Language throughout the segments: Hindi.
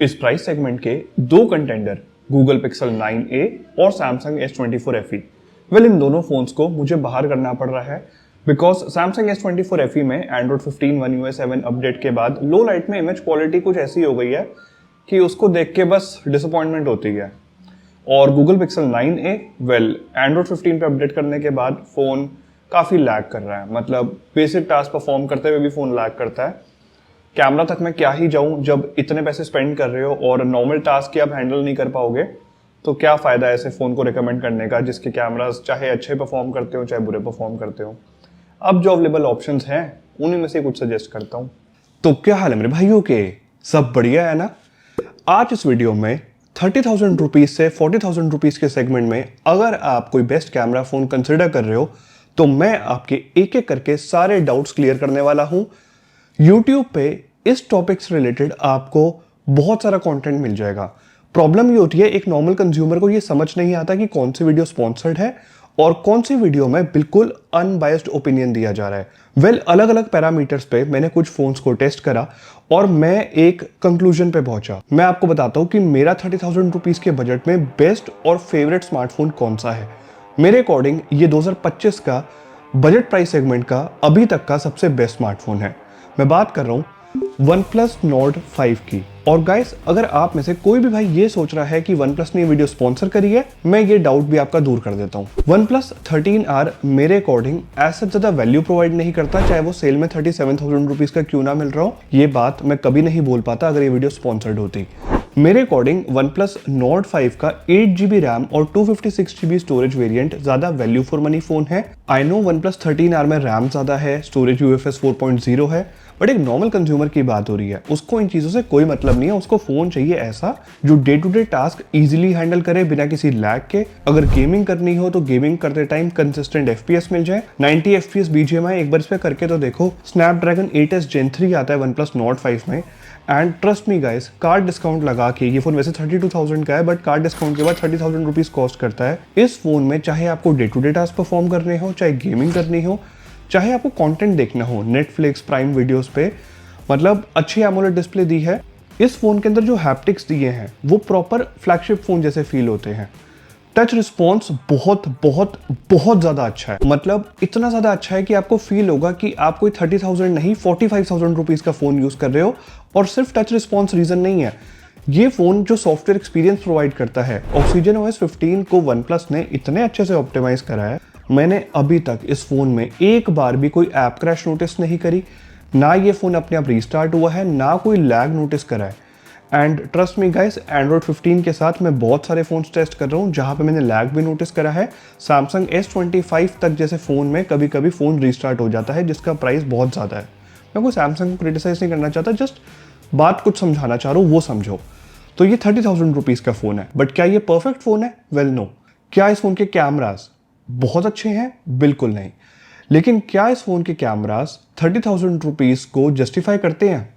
इस प्राइस सेगमेंट के दो कंटेंडर गूगल पिक्सल 9a और Samsung S24 FE। Well in दोनों फोन्स को मुझे बाहर करना पड़ रहा है बिकॉज सैमसंग S24 FE में एंड्रॉइड 15 One UI 7 अपडेट के बाद लो लाइट में इमेज क्वालिटी कुछ ऐसी हो गई है कि उसको देख के बस डिसअपॉइंटमेंट होती है। और Google pixel 9a well Android 15 पे अपडेट करने के बाद फ़ोन काफ़ी लैग कर रहा है, मतलब बेसिक टास्क परफॉर्म करते हुए भी फ़ोन लैग करता है। कैमरा तक मैं क्या ही जाऊं जब इतने पैसे स्पेंड कर रहे हो और नॉर्मल टास्क की आप हैंडल नहीं कर पाओगे, तो क्या फ़ायदा ऐसे फ़ोन को रिकमेंड करने का जिसके कैमरास चाहे अच्छे परफॉर्म करते हो चाहे बुरे परफॉर्म करते हो। अब जो अवेलेबल ऑप्शंस हैं उन्हीं में से कुछ सजेस्ट करता हूँ। तो क्या हाल है मेरे भाइयों के, सब बढ़िया है ना। आज इस वीडियो में 30,000 रुपीज़ से 40,000 रुपीज़ के सेगमेंट में अगर आप कोई बेस्ट कैमरा फ़ोन कंसिडर कर रहे हो तो मैं आपके एक एक करके सारे डाउट्स क्लियर करने वाला हूँ। YouTube पे इस टॉपिक से रिलेटेड आपको बहुत सारा कंटेंट मिल जाएगा। प्रॉब्लम ये होती है एक नॉर्मल कंज्यूमर को ये समझ नहीं आता कि कौन सी वीडियो स्पॉन्सर्ड है और कौन सी वीडियो में बिल्कुल अनबायस्ड ओपिनियन दिया जा रहा है। वेल अलग अलग पैरामीटर्स पे मैंने कुछ फोन्स को टेस्ट करा और मैं एक कंक्लूजन पे पहुंचा। मैं आपको बताता हूँ कि मेरा 30,000 रुपीज़ के बजट में बेस्ट और फेवरेट स्मार्टफोन कौन सा है। मेरे अकॉर्डिंग ये 2025 का बजट प्राइस सेगमेंट का अभी तक का सबसे बेस्ट स्मार्टफोन है। मैं बात कर रहा हूँ OnePlus Nord 5 की। और गाइस अगर आप में से कोई भी भाई ये सोच रहा है कि OnePlus ने वीडियो स्पॉन्सर करी है, मैं ये डाउट भी आपका दूर कर देता हूँ। OnePlus 13R मेरे अकॉर्डिंग ऐसा ज्यादा वैल्यू प्रोवाइड नहीं करता, चाहे वो सेल में 37,000 रुपीज का क्यों ना मिल रहा हो। ये बात मैं कभी नहीं बोल पाता अगर ये वीडियो स्पॉन्सर्ड होती। मेरे अकॉर्डिंग OnePlus Nord 5 का 8GB रैम और 256GB स्टोरेज वेरिएंट ज्यादा वैल्यू फॉर मनी फोन है। आई नो OnePlus 13R में रैम ज्यादा है, स्टोरेज UFS 4.0 है, बट एक नॉर्मल कंज्यूमर की बात हो रही है, उसको इन चीजों से कोई मतलब नहीं है। उसको फोन चाहिए ऐसा जो day to day task easily handle करे बिना किसी लैग के। अगर गेमिंग करनी हो तो गेमिंग करते टाइम कंसिस्टेंट FPS मिल जाए। 90 FPS BGMI एक बार इस पे करके तो देखो। स्नैपड्रैगन 8S Gen 3 आता है OnePlus Nord 5 में। And trust me guys, card discount लगा के ये फोन वैसे 32,000 का है, बट कार्ड डिस्काउंट के बाद 30,000 रुपीज कॉस्ट करता है। इस फोन में चाहे आपको day to day task perform करने हो, चाहे गेमिंग करनी हो, चाहे आपको कंटेंट देखना हो नेटफ्लिक्स प्राइम वीडियोस पे, मतलब अच्छी एमोलेड डिस्प्ले दी है। इस फोन के अंदर जो हैप्टिक्स दिए हैं वो प्रॉपर फ्लैगशिप फोन जैसे फील होते हैं। टच रिस्पॉन्स बहुत बहुत बहुत ज़्यादा अच्छा है, मतलब इतना ज़्यादा अच्छा है कि आपको फील होगा कि आप कोई 30,000 नहीं 45,000 रुपीज़ का फ़ोन यूज़ कर रहे हो। और सिर्फ टच रिस्पॉन्स रीज़न नहीं है, ये फ़ोन जो सॉफ्टवेयर एक्सपीरियंस प्रोवाइड करता है, OxygenOS 15 को OnePlus ने इतने अच्छे से ऑप्टिमाइज करा है। मैंने अभी तक इस फ़ोन में एक बार भी कोई ऐप क्रैश नोटिस नहीं करी, ना ये फ़ोन अपने आप रीस्टार्ट हुआ है, ना कोई लैग नोटिस करा है। And trust me guys, Android 15 के साथ मैं बहुत सारे फ़ोन्स टेस्ट कर रहा हूँ जहाँ पे मैंने लैग भी नोटिस करा है। सैमसंग S25 तक जैसे फ़ोन में कभी कभी फ़ोन रीस्टार्ट हो जाता है जिसका प्राइस बहुत ज़्यादा है। मैं कोई सैमसंग को क्रिटिसाइज नहीं करना चाहता, जस्ट बात कुछ समझाना चाह रहा हूँ, वो समझो। तो ये 30,000 रुपीज़ का फ़ोन है, बट क्या ये परफेक्ट फ़ोन है? Well no. क्या इस फ़ोन के कैमरास बहुत अच्छे हैं? बिल्कुल नहीं। लेकिन क्या इस फ़ोन के कैमरास 30,000 रुपीज़ को जस्टिफाई करते हैं?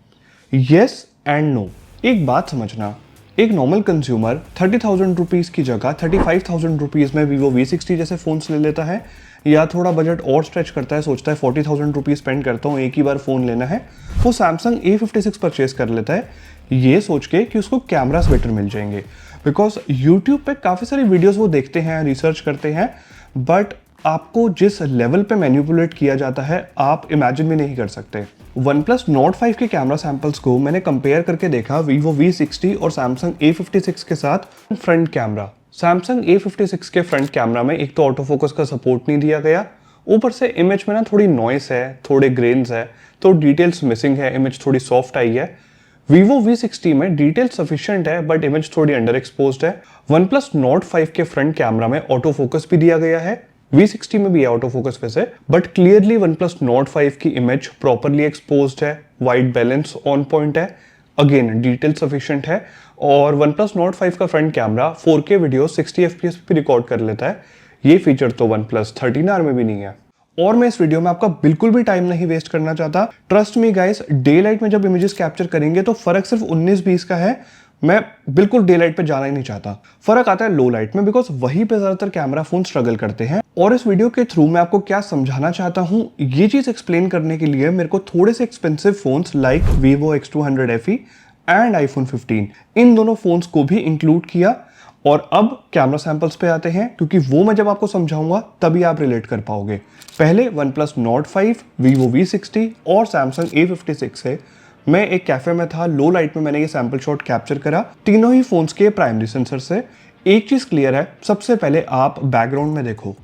Yes and no. एक बात समझना, एक नॉर्मल कंज्यूमर 30,000 रुपीज़ की जगह 35,000 रुपीज़ में Vivo V60 जैसे फ़ोन्स ले लेता है, या थोड़ा बजट और स्ट्रेच करता है, सोचता है 40,000 रुपीज़ स्पेंड करता हूँ, एक ही बार फ़ोन लेना है, वो Samsung A56 परचेज कर लेता है ये सोच के कि उसको कैमरास बेटर मिल जाएंगे। बिकॉज यूट्यूब पे काफ़ी सारी वीडियोज़ वो देखते हैं, रिसर्च करते हैं, बट आपको जिस लेवल पे मैनिपुलेट किया जाता है आप इमेजिन भी नहीं कर सकते। OnePlus Nord 5 के कैमरा सैंपल्स को मैंने कंपेयर करके देखा Vivo V60 और Samsung A56 के साथ। फ्रंट कैमरा, Samsung A56 के फ्रंट कैमरा में एक तो ऑटो फोकस का सपोर्ट नहीं दिया गया, ऊपर से इमेज में ना थोड़ी नॉइस है, थोड़े ग्रेन्स है, तो डिटेल्स मिसिंग है, इमेज थोड़ी सॉफ्ट आई है। Vivo V60 में डिटेल सफिशिएंट है बट इमेज थोड़ी अंडर एक्सपोज्ड है। OnePlus Nord 5 के फ्रंट कैमरा में ऑटो फोकस भी दिया गया है, V60 में भी है ऑटो फोकस वैसे, बट क्लियरली OnePlus Nord 5 की इमेज प्रॉपरली एक्सपोज्ड है, वाइट बैलेंस ऑन पॉइंट है, अगेन डिटेल सफिशिएंट है। और OnePlus Nord 5 का front camera 4K video 60 FPS पे रिकॉर्ड कर लेता है। ये फीचर तो OnePlus 13R में भी नहीं है। और मैं इस वीडियो में आपका बिल्कुल भी टाइम नहीं वेस्ट करना चाहता। Trust me guys, day light में जब इमेजेस कैप्चर करेंगे तो फर्क सिर्फ 19-20 का है। मैं बिल्कुल डे लाइट पे जाना ही नहीं चाहता। फर्क आता है लो लाइट में, बिकॉज वहीं पे ज्यादातर कैमरा फोन स्ट्रगल करते हैं। और इस वीडियो के थ्रू मैं आपको क्या समझाना चाहता हूँ ये चीज एक्सप्लेन करने के लिए मेरे को थोड़े से expensive phones like Vivo X200 FE and iPhone 15, इन दोनों फोन्स को भी इंक्लूड किया। और अब कैमरा सैंपल्स पे आते हैं, क्योंकि वो मैं जब आपको समझाऊंगा तभी आप रिलेट कर पाओगे। पहले OnePlus Nord 5, Vivo V60 और Samsung A56 से मैं एक कैफे में था, लो लाइट में मैंने ये सैंपल शॉट कैप्चर करा तीनों ही फोन्स के प्राइमरी सेंसर से। एक चीज क्लियर है, सबसे पहले आप बैकग्राउंड में देखो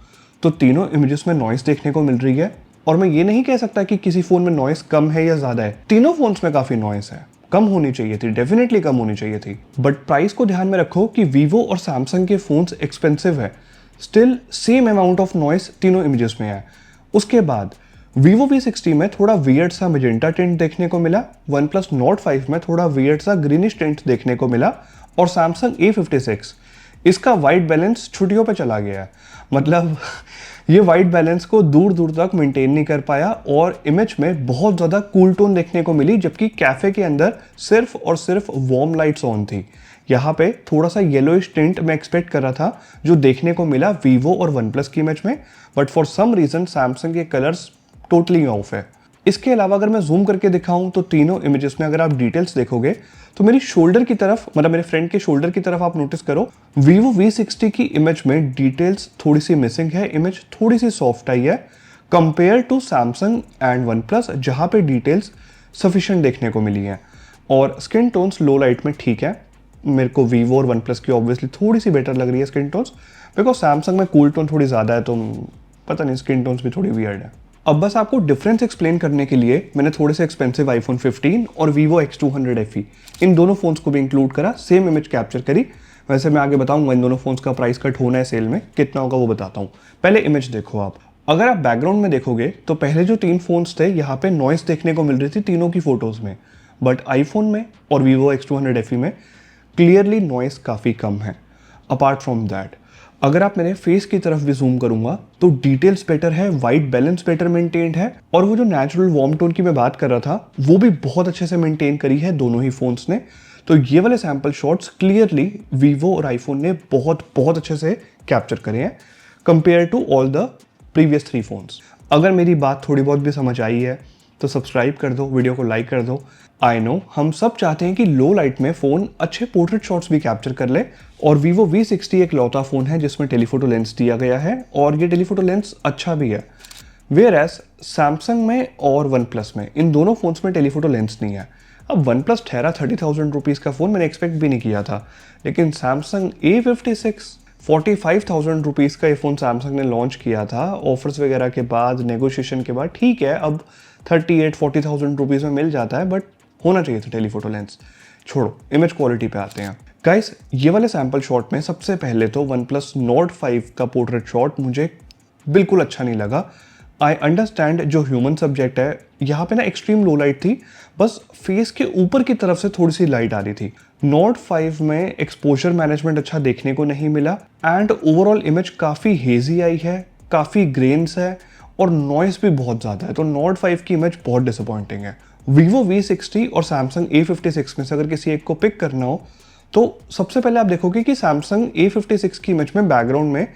तो तीनों इमेजेस में नॉइस देखने को मिल रही है। और मैं ये नहीं कह सकता कि किसी फोन में नॉइस कम है या ज्यादा है, तीनों फोन्स में काफी नॉइस है। कम होनी चाहिए थी, डेफिनेटली कम होनी चाहिए थी, बट प्राइस को ध्यान में रखो कि वीवो और सैमसंग के फोन्स एक्सपेंसिव है, still same amount of noise तीनों इमेजेस में है। उसके बाद Vivo V60 में थोड़ा वियर्ड सा मेजेंटा टिंट देखने को मिला, OnePlus Nord 5 में थोड़ा वियर्ड सा ग्रीनिश टिंट देखने को मिला, और Samsung A56 इसका वाइट बैलेंस छुट्टियों पे चला गया है। मतलब ये वाइट बैलेंस को दूर दूर तक मेंटेन नहीं कर पाया और इमेज में बहुत ज़्यादा कूल टोन देखने को मिली, जबकि कैफे के अंदर सिर्फ और सिर्फ वार्म लाइट्स ऑन थी। यहाँ पे थोड़ा सा येलोइश टिंट मैं एक्सपेक्ट कर रहा था जो देखने को मिला वीवो और OnePlus की इमेज में, but for some reason Samsung के कलर्स टोटली ऑफ है। इसके अलावा अगर मैं जूम करके दिखाऊं तो तीनों इमेजेस में अगर आप डिटेल्स देखोगे तो मेरी शोल्डर की तरफ, मतलब मेरे फ्रेंड के शोल्डर की तरफ आप नोटिस करो, Vivo V60 की इमेज में डिटेल्स थोड़ी सी मिसिंग है, इमेज थोड़ी सी सॉफ्ट आई है कंपेयर टू Samsung एंड OnePlus जहां पे डिटेल्स सफिशिएंट देखने को मिली हैं। और स्किन टोन्स लो लाइट में ठीक है, मेरे को Vivo और OnePlus की ऑब्वियसली थोड़ी सी बेटर लग रही है स्किन टोन्स, बिकॉज Samsung में कूल टोन थोड़ी ज़्यादा है, तो पता नहीं स्किन टोन्स भी थोड़ी वियर्ड है। अब बस आपको डिफरेंस एक्सप्लेन करने के लिए मैंने थोड़े से एक्सपेंसिव आईफोन 15 और Vivo X200 FE इन दोनों फोन्स को भी इंक्लूड करा, सेम इमेज कैप्चर करी। वैसे मैं आगे बताऊंगा इन दोनों फोन्स का प्राइस कट होना है सेल में, कितना होगा वो बताता हूँ। पहले इमेज देखो आप, अगर आप बैकग्राउंड में देखोगे तो पहले जो तीन फोन्स थे यहाँ पे नॉइस देखने को मिल रही थी तीनों की फोटोज में, बट आईफोन में और Vivo X200 FE में क्लियरली नॉइस काफ़ी कम है। अपार्ट फ्रॉम दैट अगर आप मेरे फेस की तरफ भी जूम करूंगा तो डिटेल्स बेटर है, वाइट बैलेंस बेटर मेंटेन्ड है, और वो जो नेचुरल वार्म टोन की मैं बात कर रहा था वो भी बहुत अच्छे से मेंटेन करी है दोनों ही फोन्स ने। तो ये वाले सैंपल शॉट्स क्लियरली Vivo और आईफोन ने बहुत बहुत अच्छे से कैप्चर करे हैं compare to all the previous 3 phones. अगर मेरी बात थोड़ी बहुत भी समझ आई है तो सब्सक्राइब कर दो, वीडियो को लाइक कर दो। आई नो हम सब चाहते हैं कि लो लाइट में फ़ोन अच्छे पोर्ट्रेट शॉट्स भी कैप्चर कर ले, और Vivo V60 एक लौता फ़ोन है जिसमें टेलीफोटो लेंस दिया गया है, और ये टेलीफोटो लेंस अच्छा भी है। वेयर एज सैमसंग में और OnePlus में इन दोनों फ़ोन्स में टेलीफोटो लेंस नहीं है। अब OnePlus ठहरा 30,000 रुपीज़ का फ़ोन, मैंने एक्सपेक्ट भी नहीं किया था, लेकिन Samsung A56 45,000 रुपीज़ का ये फ़ोन सैमसंग ने लॉन्च किया था ऑफर्स वगैरह के बाद, नेगोशिएशन के बाद। ठीक है, अब 38-40,000 रुपीज़ में मिल जाता है, बट होना चाहिए था टेलीफोटो लेंस। छोड़ो, इमेज क्वालिटी पे आते हैं गाइस। ये वाले सैंपल शॉट में सबसे पहले तो OnePlus Nord 5 का पोर्ट्रेट शॉट मुझे बिल्कुल अच्छा नहीं लगा। आई अंडरस्टैंड जो ह्यूमन सब्जेक्ट है, यहाँ पे ना एक्सट्रीम लो लाइट थी, बस फेस के ऊपर की तरफ से थोड़ी सी लाइट आ रही थी। Nord 5 में एक्सपोजर मैनेजमेंट अच्छा देखने को नहीं मिला, एंड ओवरऑल इमेज काफ़ी हेजी आई है, काफ़ी ग्रेन्स है, और नॉइस भी बहुत ज़्यादा है। तो Nord 5 की इमेज बहुत डिसअपॉइंटिंग है। Vivo V60 और Samsung A56 में से अगर किसी एक को पिक करना हो तो सबसे पहले आप देखोगे कि Samsung A56 की इमेज में बैकग्राउंड में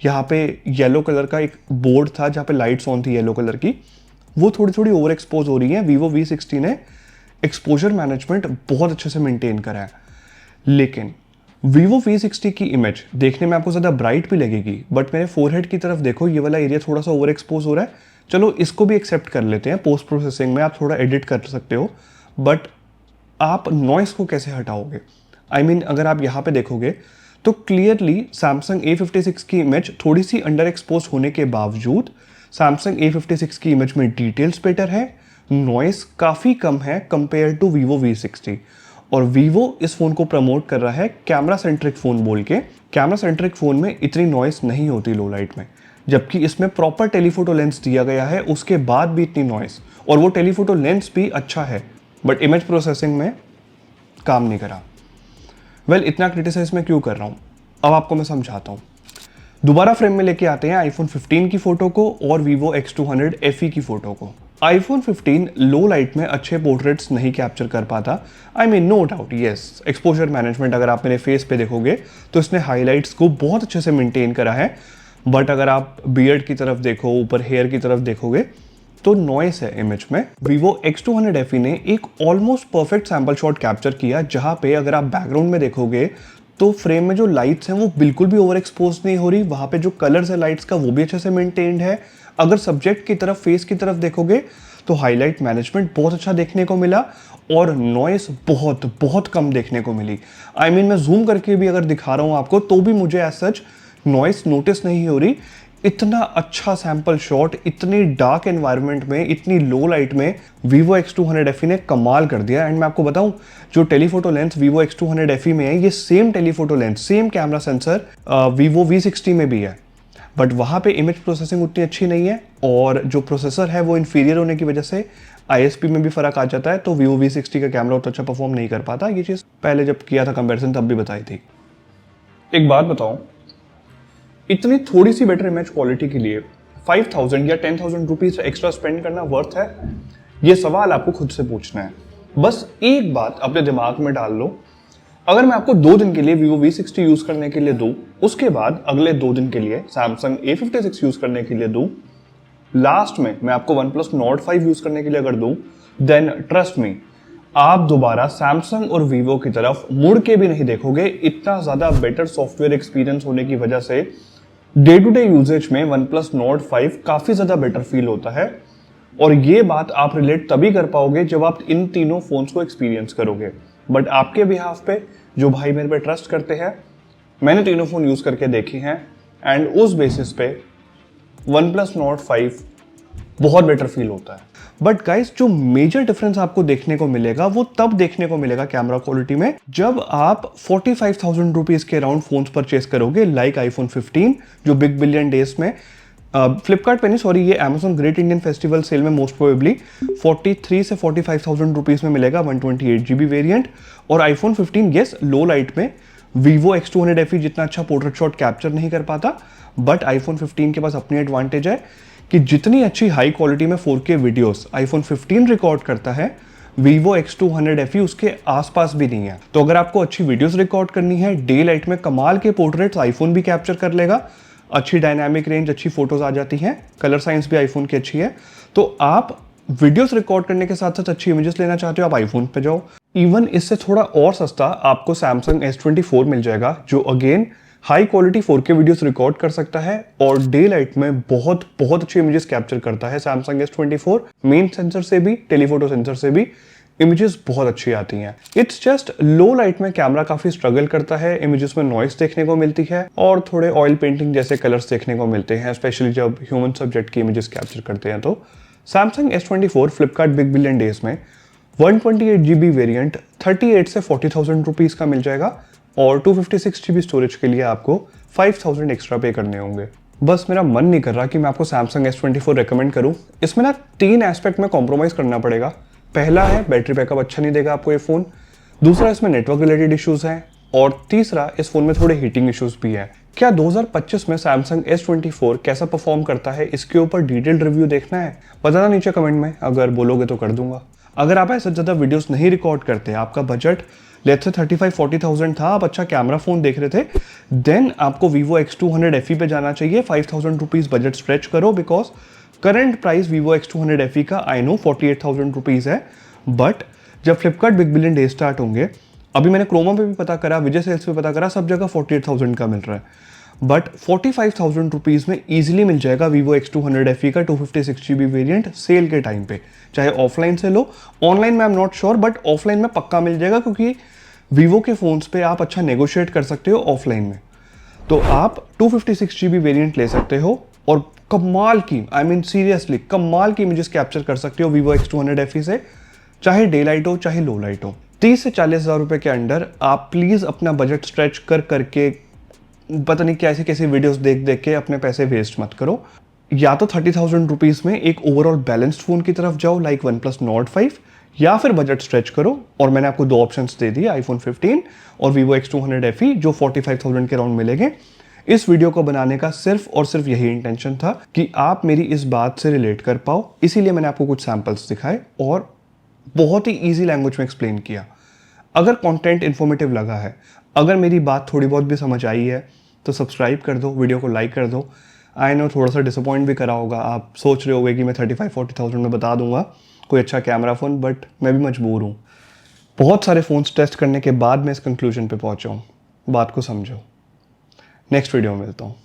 यहाँ पे येलो कलर का एक बोर्ड था जहाँ पे लाइट्स ऑन थी येलो कलर की, वो थोड़ी थोड़ी ओवर एक्सपोज हो रही है। Vivo V60 ने एक्सपोजर मैनेजमेंट बहुत अच्छे से मेंटेन करा है, लेकिन Vivo V60 की इमेज देखने में आपको ज़्यादा ब्राइट भी लगेगी, बट मेरे फोरहेड की तरफ देखो, ये वाला एरिया थोड़ा सा ओवर एक्सपोज हो रहा है। चलो इसको भी एक्सेप्ट कर लेते हैं, पोस्ट प्रोसेसिंग में आप थोड़ा एडिट कर सकते हो, बट आप नॉइस को कैसे हटाओगे? आई मीन अगर आप यहाँ पे देखोगे तो क्लियरली Samsung A56 की इमेज थोड़ी सी अंडर एक्सपोज होने के बावजूद Samsung A56 की इमेज में डिटेल्स बेटर है, नॉइस काफ़ी कम है कंपेयर टू Vivo V60। और Vivo इस फ़ोन को प्रमोट कर रहा है कैमरा सेंट्रिक फ़ोन बोल के। कैमरा सेंट्रिक फ़ोन में इतनी नॉइस नहीं होती लो लाइट में, जबकि इसमें प्रॉपर टेलीफोटो लेंस दिया गया है, उसके बाद भी इतनी नॉइस, और वो टेलीफोटो लेंस भी अच्छा है, बट इमेज प्रोसेसिंग में काम नहीं करा। वेल, इतना क्रिटिसाइज मैं क्यों कर रहा हूँ अब आपको मैं समझाता हूँ। दोबारा फ्रेम में लेके आते हैं आईफोन 15 की फ़ोटो को और Vivo X200 FE की फ़ोटो को। आईफोन 15 लो लाइट में अच्छे पोर्ट्रेट्स नहीं कैप्चर कर पाता, I mean no doubt, yes exposure management अगर आप मेरे फेस पे देखोगे तो इसने हाईलाइट्स को बहुत अच्छे से मेंटेन करा है, बट अगर आप बियर्ड की तरफ देखो, ऊपर हेयर की तरफ देखोगे तो नॉइस है इमेज में। Vivo X200 FE ने एक almost perfect sample shot capture किया, जहां पे अगर आप बैकग्राउंड में देखोगे तो फ्रेम में जो लाइट्स हैं वो बिल्कुल भी ओवर एक्सपोज नहीं हो रही, वहां पे जो कलर्स है लाइट्स का वो भी अच्छे से मेंटेन्ड है। अगर सब्जेक्ट की तरफ, फेस की तरफ देखोगे तो हाईलाइट मैनेजमेंट बहुत अच्छा देखने को मिला और नॉइस बहुत बहुत कम देखने को मिली। I mean, मैं जूम करके भी अगर दिखा रहा हूँ आपको तो भी मुझे एज सच नॉइस नोटिस नहीं हो रही। इतना अच्छा सैंपल शॉट इतनी डार्क एनवायरनमेंट में, इतनी लो लाइट में Vivo X200 FE ने कमाल कर दिया। एंड मैं आपको बताऊं, जो telephoto lens Vivo X200 FE में है, ये same telephoto lens, same camera sensor Vivo V60 में भी है, बट वहाँ पे इमेज प्रोसेसिंग उतनी अच्छी नहीं है और जो प्रोसेसर है वो इन्फीरियर होने की वजह से ISP में भी फर्क आ जाता है, तो Vivo V60 का कैमरा उतना अच्छा परफॉर्म नहीं कर पाता। ये चीज़ पहले जब किया था कंपैरिजन तब भी बताई थी। एक बात बताऊं, इतनी थोड़ी सी बेटर इमेज क्वालिटी के लिए 5000 या 10,000 रुपीज एक्स्ट्रा स्पेंड करना वर्थ है? ये सवाल आपको खुद से पूछना है। बस एक बात अपने दिमाग में डाल लो, अगर मैं आपको 2 दिन के लिए Vivo V60 यूज करने के लिए दूं, उसके बाद अगले 2 दिन के लिए Samsung A56 यूज करने के लिए दूं, लास्ट में मैं आपको OnePlus Nord 5 यूज करने के लिए अगर दूं, देन ट्रस्ट मी, आप दोबारा Samsung और Vivo की तरफ मुड़ के भी नहीं देखोगे। इतना ज्यादा बेटर सॉफ्टवेयर एक्सपीरियंस होने की वजह से डे टू डे यूजेज में OnePlus Nord 5 काफी ज्यादा बेटर फील होता है। और ये बात आप रिलेट तभी कर पाओगे जब आप इन तीनों फोन्स को एक्सपीरियंस करोगे। बट आपके बिहाफ पे जो भाई मेरे पे ट्रस्ट करते हैं, मैंने तीनों फोन यूज करके देखे हैं एंड उस बेसिस पे OnePlus Nord 5 बहुत बेटर फील होता है। बट गाइस, जो मेजर डिफरेंस आपको देखने को मिलेगा वो तब देखने को मिलेगा कैमरा क्वालिटी में जब आप 45,000 रुपीज के अराउंड फोन्स परचेस करोगे, लाइक iPhone 15 जो बिग बिलियन डेज में फ्लिपकार्ट पे नहीं, सॉरी, ये Amazon great Indian festival sale में मोस्ट प्रोबेबली 43 से 45,000 रुपीज में मिलेगा 128GB वेरिएंट। और iPhone 15 यस लो लाइट में Vivo X200 FE जितना अच्छा पोर्ट्रेट शॉट कैप्चर नहीं कर पाता, बट iPhone 15 के पास अपनी एडवांटेज है कि जितनी अच्छी हाई क्वालिटी में 4K वीडियोस iPhone 15 रिकॉर्ड करता है, Vivo X200 FE उसके आसपास भी नहीं है। तो अगर आपको अच्छी वीडियोस रिकॉर्ड करनी है, डे लाइट में कमाल के पोर्ट्रेट्स iPhone भी कैप्चर कर लेगा, अच्छी डायनामिक रेंज, अच्छी फोटोज आ जाती हैं, कलर साइंस भी iPhone की अच्छी है, तो आप वीडियोस रिकॉर्ड करने के साथ साथ अच्छी इमेजेस लेना चाहते हो, आप iPhone पे जाओ। इवन इससे थोड़ा और सस्ता आपको Samsung S24 मिल जाएगा, जो again high quality 4K videos record कर सकता है और डे लाइट में बहुत बहुत अच्छी इमेजेस कैप्चर करता है। Samsung S24 मेन सेंसर से भी, टेलीफोटो सेंसर से भी इमेजेस बहुत अच्छी आती हैं। इट्स जस्ट लो लाइट में कैमरा काफी स्ट्रगल करता है, इमेजेस में नॉइस देखने को मिलती है और थोड़े ऑयल पेंटिंग जैसे कलर्स देखने को मिलते हैं, स्पेशली जब ह्यूमन सब्जेक्ट की इमेजेस कैप्चर करते हैं। तो Samsung S24 Flipkart big billion days में 128GB वेरिएंट 38 से 40,000 रुपीज का मिल जाएगा और 256GB स्टोरेज के लिए आपको 5,000 एक्स्ट्रा पे करने होंगे। बस मेरा मन नहीं कर रहा कि मैं आपको Samsung S24 रेकमेंड करूं। इसमें ना 3 एस्पेक्ट में कॉम्प्रोमाइज करना पड़ेगा। पहला है बैटरी बैकअप अच्छा नहीं देगा आपको ये फोन, दूसरा इसमें नेटवर्क रिलेटेड इश्यूज हैं और तीसरा इस फोन में थोड़े हीटिंग इश्यूज भी हैं। क्या 2025 में Samsung S24 कैसा परफॉर्म करता है, इसके ऊपर डिटेल्ड रिव्यू देखना है? बताना नीचे कमेंट में, अगर बोलोगे तो कर दूंगा। अगर आप ऐसे ज़्यादा वीडियोस नहीं रिकॉर्ड करते, आपका बजट लेट्स से 35-40,000 था, आप अच्छा कैमरा फोन देख रहे थे, देन आपको Vivo X200 FE पे जाना चाहिए। 5,000 रुपीज बजट स्ट्रेच करो, because current price Vivo X200 FE का आई नो 48,000 रुपीज है, बट जब Flipkart big billion day start होंगे, अभी मैंने क्रोमा पे भी पता करा, विजय सेल्स पे पता करा, सब जगह 48,000 का मिल रहा है, बट 45,000 रुपीज में इजीली मिल जाएगा Vivo X200 FE का 256GB वेरिएंट सेल के टाइम पे। चाहे ऑफलाइन से लो, ऑनलाइन में I am not sure, but offline में पक्का मिल जाएगा क्योंकि Vivo के फोन्स पे आप अच्छा नेगोशिएट कर सकते हो ऑफलाइन में। तो आप 256GB वेरिएंट ले सकते हो और कमाल की, आई मीन सीरियसली कमाल की इमेजेस कैप्चर कर सकते हो Vivo X200 FE से, चाहे डे लाइट हो चाहे लो लाइट हो। 30 से 40,000 रुपए के अंडर आप प्लीज अपना बजट स्ट्रेच करके पता नहीं कैसे कैसे वीडियोस देख के अपने पैसे वेस्ट मत करो। या तो 30,000 रुपीज में एक ओवरऑल बैलेंस्ड फोन की तरफ जाओ, लाइक OnePlus Nord 5, या फिर बजट स्ट्रेच करो और मैंने आपको 2 ऑप्शंस दे दिए, iPhone 15 और Vivo X200 FE, जो 45,000 के राउंड मिलेंगे। इस वीडियो को बनाने का सिर्फ और सिर्फ यही इंटेंशन था कि आप मेरी इस बात से रिलेट कर पाओ, इसीलिए मैंने आपको कुछ सैंपल्स दिखाए और बहुत ही ईजी लैंग्वेज में एक्सप्लेन किया। अगर कंटेंट इन्फॉर्मेटिव लगा है, अगर मेरी बात थोड़ी बहुत भी समझ आई है, तो सब्सक्राइब कर दो, वीडियो को लाइक कर दो। आई नो थोड़ा सा डिसअपॉइंट भी करा होगा, आप सोच रहे होगे कि मैं 35-40,000 में बता दूंगा कोई अच्छा कैमरा फ़ोन, बट मैं भी मजबूर हूँ। बहुत सारे फ़ोन्स टेस्ट करने के बाद मैं इस कंक्लूजन पे पहुँचा हूँ। बात को समझो। नेक्स्ट वीडियो में मिलता हूँ।